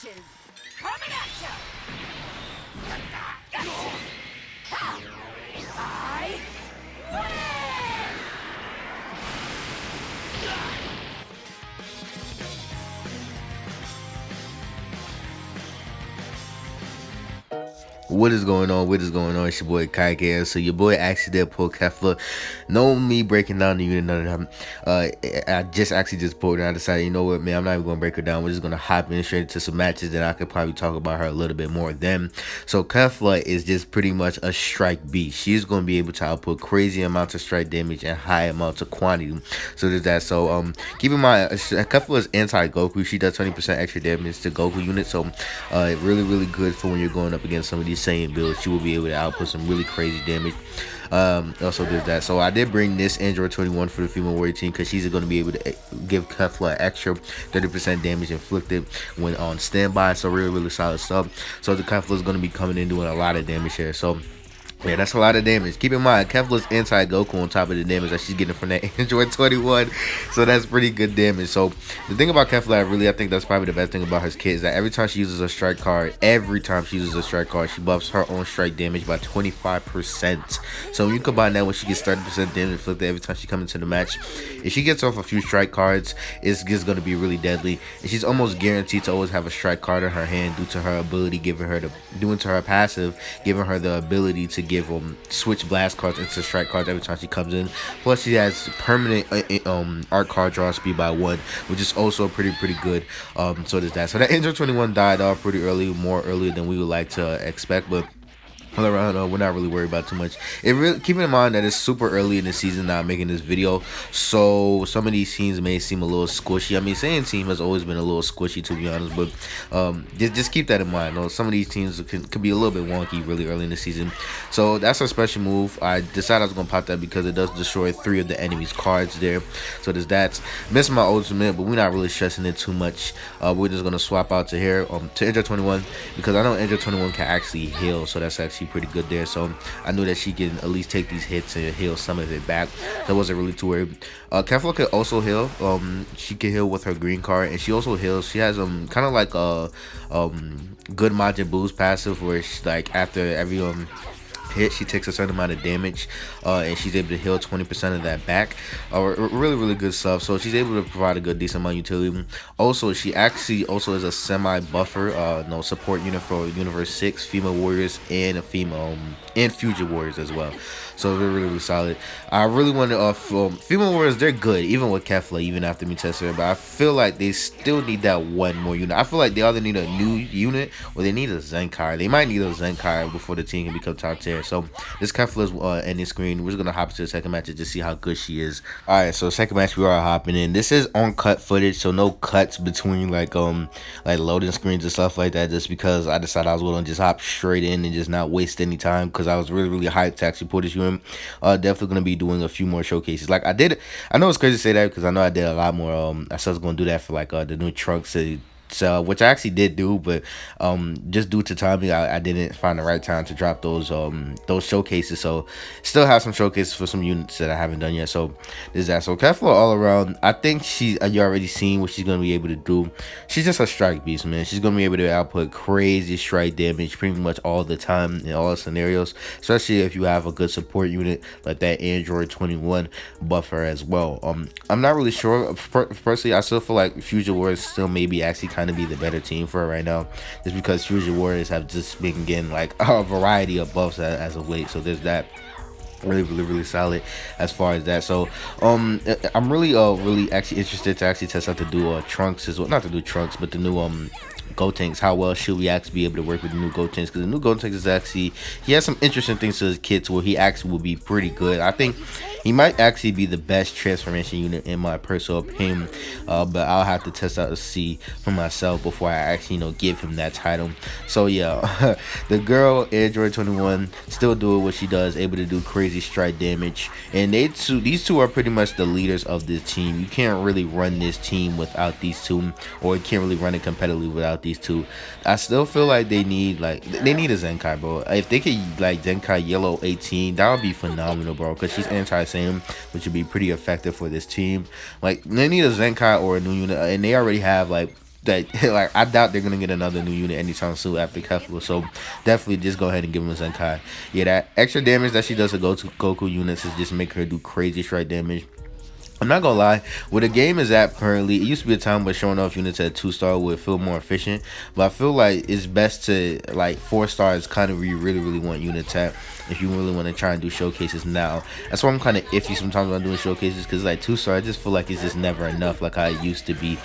matches coming at ya! Gotcha! Ha! I win! What is going on? What is going on? It's your boy Kai Gas. So your boy actually did pull Kefla. No me breaking down the unit, none of them. I just actually just pulled her and I decided, you know what, man, I'm not even gonna break her down. We're just gonna hop in straight into some matches that I could probably talk about her a little bit more then. So Kefla is just pretty much a strike beast. She's gonna be able to output crazy amounts of strike damage and high amounts of quantity. So there's that. So keep in mind Kefla is anti-Goku. She does 20% extra damage to Goku units. So really good for when you're going up against some of these Saiyan builds. She will be able to output some really crazy damage. Also there's that. So I did bring this Android 21 for the female warrior team because she's going to be able to give Kefla extra 30% damage inflicted when on standby. So really solid stuff. So the Kefla is going to be coming in doing a lot of damage here. So yeah, that's a lot of damage. Keep in mind, Kefla's anti-Goku on top of the damage that she's getting from that Android 21. So that's pretty good damage. So the thing about Kefla, I think that's probably the best thing about her kit is that every time she uses a strike card, she buffs her own strike damage by 25%. So when you combine that when she gets 30% damage inflicted every time she comes into the match, if she gets off a few strike cards, it's just going to be really deadly. And she's almost guaranteed to always have a strike card in her hand due to her ability, doing to her passive, giving her the ability to give switch blast cards into strike cards every time she comes in. Plus she has permanent art card draw speed by 1, which is also pretty good. So there's that. So that Android 21 died off pretty early, more earlier than we would like to expect, but all around, we're not really worried about too much. Keeping in mind that it's super early in the season now making this video, so some of these teams may seem a little squishy. I mean, Saiyan team has always been a little squishy, to be honest, but just keep that in mind. Some of these teams could be a little bit wonky really early in the season. So that's a special move. I decided I was gonna pop that because it does destroy 3 of the enemy's cards there. So there's that. Missed my ultimate, but we're not really stressing it too much. We're just gonna swap out to here to Android 21 because I know Android 21 can actually heal, so that's actually pretty good there. So I knew that she can at least take these hits and heal some of it back. That wasn't really too worried. Kefla could also heal. She can heal with her green card, and she also heals. She has kind of like a good Majin Boo's passive where she, like, after every hit she takes a certain amount of damage and she's able to heal 20% of that back. Really good stuff. So she's able to provide a good decent amount of utility. Also, she actually also is a semi buffer support unit for universe 6 female warriors and a female and future warriors as well. So they're really solid. I really want to female warriors, they're good even with Kefla, even after me testing her, but I feel like they still need that one more unit. I feel like they either need a new unit or they need a Zenkai. They might need a Zenkai before the team can become top tier. So this Kefla is ending screen. We're just gonna hop to the second match and just see how good she is. All right, so second match we are hopping in. This is uncut footage, so no cuts between like loading screens and stuff like that. Just because I decided I was gonna just hop straight in and just not waste any time because I was really hyped to actually pull this unit. Definitely gonna be doing a few more showcases. Like I did. I know it's crazy to say that because I know I did a lot more. I said I was gonna do that for like the new Trunks. So, which I actually did do, but just due to timing, I didn't find the right time to drop those showcases. So still have some showcases for some units that I haven't done yet. So there's that. So Kefla all around, I think you already seen what she's gonna be able to do. She's just a strike beast, man. She's gonna be able to output crazy strike damage pretty much all the time in all scenarios, especially if you have a good support unit like that Android 21 buffer as well. I'm not really sure. Personally, I still feel like Future Wars still maybe actually kind of be the better team for her right now, just because Fusion Warriors have just been getting like a variety of buffs as of late. So there's that. Really solid as far as that. So I'm really actually interested to actually test out the new Trunks as well, not the new Trunks but the new Gotenks. How well should we actually be able to work with the new Gotenks? Because the new Gotenks is actually, he has some interesting things to his kits where he actually will be pretty good. I think he might actually be the best transformation unit in my personal opinion, but I'll have to test out to see for myself before I actually give him that title. So yeah, the girl Android 21 still doing what she does, able to do crazy strike damage, and these two are pretty much the leaders of this team. You can't really run this team without these two, or you can't really run it competitively without these two. I still feel like they need a Zenkai, bro. If they could like Zenkai Yellow 18, that would be phenomenal, bro, because she's anti-Saiyan, which would be pretty effective for this team. Like, they need a Zenkai or a new unit, and they already have like that like I doubt they're gonna get another new unit anytime soon after Kefla. So definitely just go ahead and give him a Zenkai. Yeah, that extra damage that she does to go to Goku units is just make her do crazy strike damage. I'm not gonna lie, where the game is at currently, it used to be a time where showing off units at 2-star would feel more efficient, but I feel like it's best to like 4 stars kind of where you really want units at if you really want to try and do showcases now. That's why I'm kind of iffy sometimes when I'm doing showcases, because like 2-star, I just feel like it's just never enough like how it used to be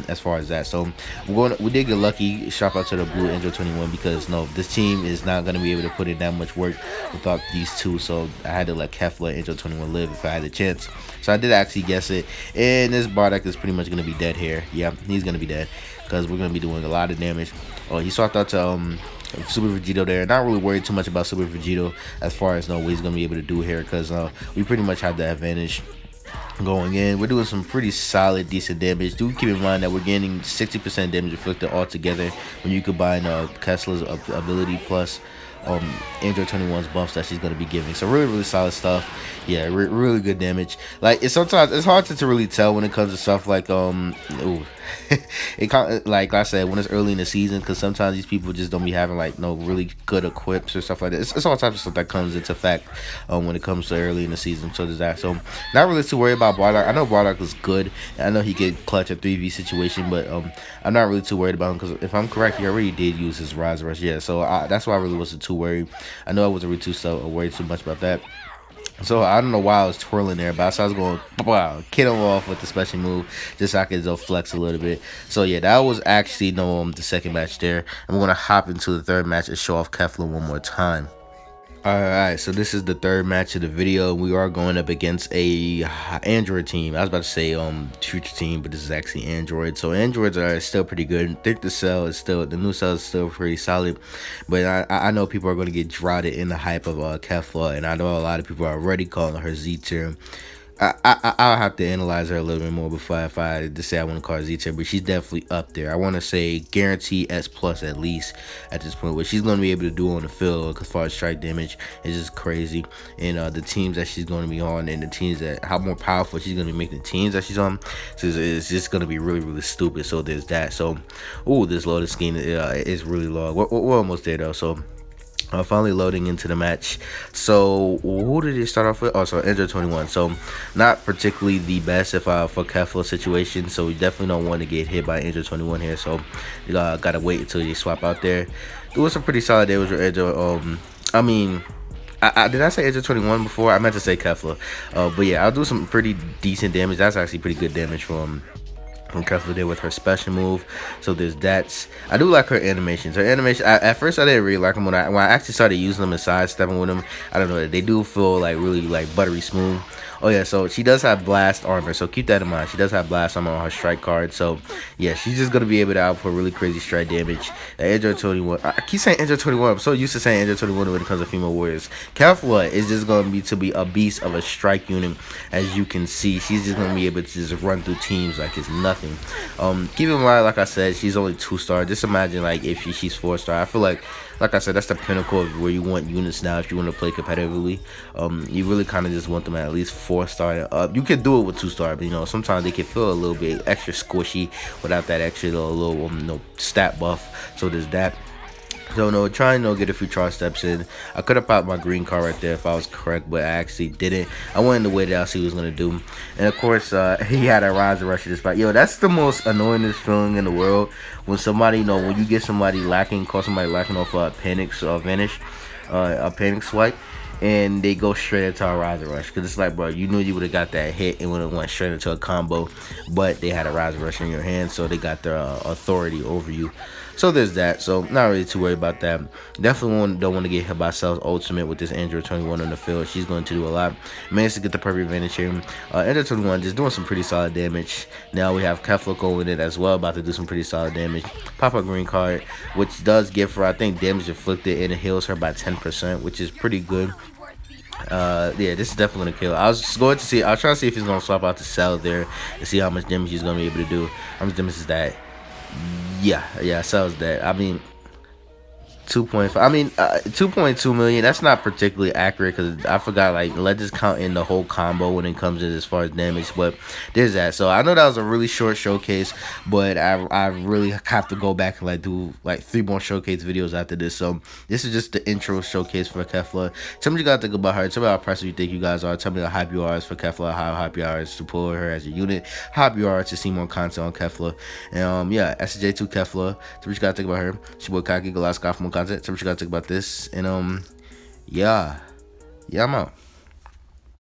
as far as that. So we did get lucky. Shout out to the Blue Angel 21, because no, this team is not gonna be able to put in that much work without these two, so I had to let Kefla and Angel 21 live if I had a chance. So I did actually guess it, and this Bardock is pretty much gonna be dead here. Yeah, he's gonna be dead because we're gonna be doing a lot of damage. Oh, he swapped out to Super Vegito there. Not really worried too much about Super Vegito as far as what he's gonna be able to do here, because we pretty much have the advantage going in. We're doing some pretty solid, decent damage. Do keep in mind that we're gaining 60% damage inflicted altogether when you combine Kesla's ability plus Android 21's buffs that she's going to be giving. So really solid stuff. Yeah, really good damage. Like sometimes it's hard to really tell when it comes to stuff like ooh. It like I said, when it's early in the season, because sometimes these people just don't be having like no really good equips or stuff like that. It's all types of stuff that comes into effect when it comes to early in the season. So there's that. So not really too worried about Bardock. I know Bardock is good. I know he could clutch a 3v situation, but I'm not really too worried about him, because if I'm correct, he already did use his Rise Rush. Yeah, so that's why I really wasn't too worried. I know I wasn't really too worried too much about that. So I don't know why I was twirling there, but I was going wow, kill him off with the special move just so I could flex a little bit. So yeah, that was actually the second match there. And we're gonna hop into the third match and show off Kefla one more time. Alright, so this is the third match of the video. We are going up against a Android team. I was about to say future team, but this is actually Android. So Androids are still pretty good. I think the new cell is still pretty solid. But I know people are going to get drafted in the hype of Kefla, and I know a lot of people are already calling her Z tier. I'll have to analyze her a little bit more before if I just say I want to call her Z tier, but she's definitely up there. I want to say guarantee S plus at least at this point. What she's going to be able to do on the field as far as strike damage is just crazy. And the teams that she's going to be on, and the teams that how more powerful she's going to be making the teams that she's on, so it's just going to be really stupid. So there's that. So this loading scheme is really low. We're almost there though. So finally loading into the match. So who did he start off with? Oh, so Ssj2 21. So not particularly the best for Kefla situation. So we definitely don't want to get hit by Ssj2 21 here. So you gotta wait until you swap out there. Doing some pretty solid damage with Ssj. I mean, did I say Ssj 21 before? I meant to say Kefla. But yeah, I'll do some pretty decent damage. That's actually pretty good damage from Kefla did with her special move. So there's that. I do like her animations. Her animation, at first I didn't really like them. When I actually started using them and sidestepping with them, I don't know, they do feel like really like buttery smooth. Oh yeah, so she does have blast armor, so keep that in mind. She does have blast armor on her strike card. So yeah, she's just gonna be able to output really crazy strike damage. Ssj 21. I keep saying Ssj 21. I'm so used to saying Ssj 21 when it comes to female warriors. Kefla is just gonna be a beast of a strike unit. As you can see, she's just gonna be able to just run through teams like it's nothing. Keep in mind, like I said, she's only 2-star. Just imagine like if she's 4-star. I feel like I said, that's the pinnacle of where you want units now if you want to play competitively. You really kind of just want them at least 4-star. You can do it with 2-star, but sometimes they can feel a little bit extra squishy without that extra little stat buff. So there's that. So trying to get a few charge steps in. I could have popped my green card right there if I was correct, but I actually didn't. I wanted to wait it out, see what he was gonna do. And of course, he had a Rise Rush in this fight. Yo, that's the most annoyingest feeling in the world, when somebody, when you get somebody lacking, call somebody lacking off a panic vanish, a panic swipe, and they go straight into a Rise Rush. Because it's like, bro, you knew you would have got that hit and would have went straight into a combo, but they had a Rise Rush in your hand, so they got their authority over you. So there's that. So not really too worried about that. Definitely don't want to get hit by Cell's ultimate with this Android 21 on the field. She's going to do a lot. Managed to get the perfect advantage here. Android 21 just doing some pretty solid damage. Now we have Kefla going in as well, about to do some pretty solid damage. Pop a green card, which does give her, I think, damage inflicted, and it heals her by 10%, which is pretty good. Yeah, this is definitely gonna kill. I was trying to see if he's gonna swap out the Cell there and see how much damage he's gonna be able to do. How much damage is that? Yeah, Cell's dead. I mean, 2.5. I mean, 2.2 million. That's not particularly accurate because I forgot. Like, let's just count in the whole combo when it comes to as far as damage. But there's that. So I know that was a really short showcase, but I really have to go back and like do like 3 more showcase videos after this. So this is just the intro showcase for Kefla. Tell me what you gotta think about her. Tell me how impressive you think you guys are. Tell me how hype you are for Kefla. How hype you are to pull her as a unit. How hype you are to see more content on Kefla. And yeah, Ssj2 Kefla. Tell me what you gotta think about her. It's your boy Kaki. Go last for more content. Tell me what you gotta think about this. And yeah, I'm out.